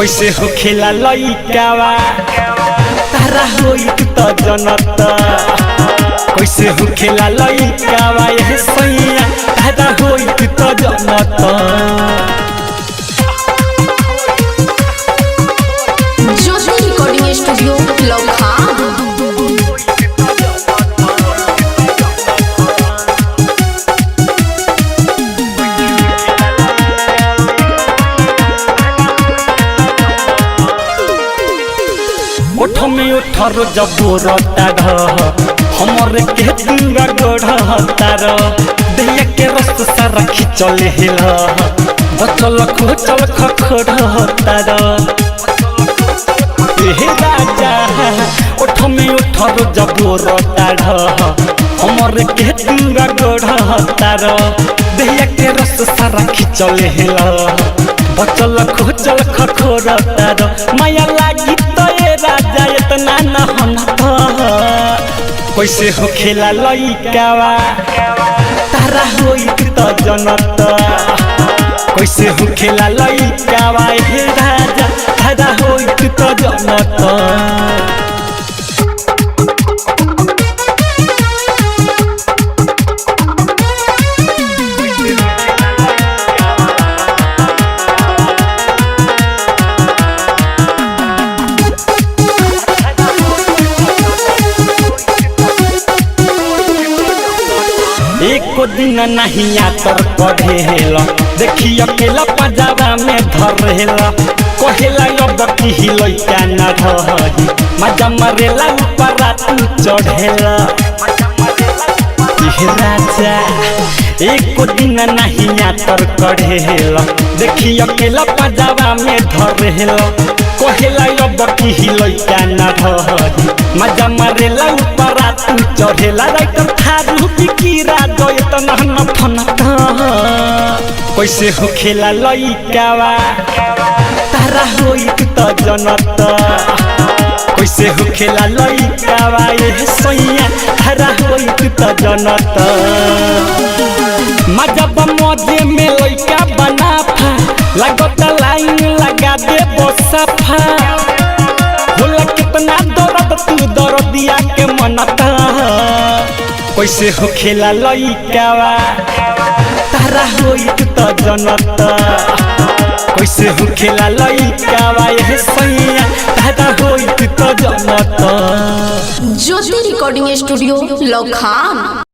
कैसे हो खेला लइकावा तारा होइत त जनता कैसे हो खेला लइकावा ये सैया तारा होइत त जनता ज्योति रिकॉर्डिंग स्टूडियो लौखा ओठो में उठरो जबोरता हमरे के दूंगा गोढ़तार दैया के रस सारा खिचल हेला बचल खोचल खखड़तार हे राजा ओठो में उठरो जबोरता हमरे के दूंगा गोढ़तार दैया के रस सारा खिचल हेला बचल खोचल खखड़तार माया लागी तो ये राजा इतना न होना कैसे हो खेला लइकावा तारा होइत त जनता कैसे हो खेला लइकावा हे राजा तारा होइत त जनता एको दिन नहीं आतर कढ़ेला देखी अकेला पजावा में धरेला कहेला अब की लइका न रही मजा मरेला ऊपर तू चढ़ेला राजा एको दिन नहीं आतर कढ़ेला देखी अकेला पजावा में धरेला कहेला अब की लइका न रही मजा मरेला ऊपर तू चढ़ेला राइटर थारू बिकीरा गयत न फनता कैसे हो खेला लइकावा तारा होइत त जनता कैसे हो खेला लइकावा ये सैया तारा होइत त जनता मजब मजे में लइका बनाफा लागत लाइन लगा दे बसफा होला कितना दर्द तू दर्दिया के मनता कैसे हो खेला लइकावा तारा होइत त जनता कैसे हो खेला लइकावा ये सैया तारा होइत त जनता ज्योति रिकॉर्डिंग स्टूडियो लौखा।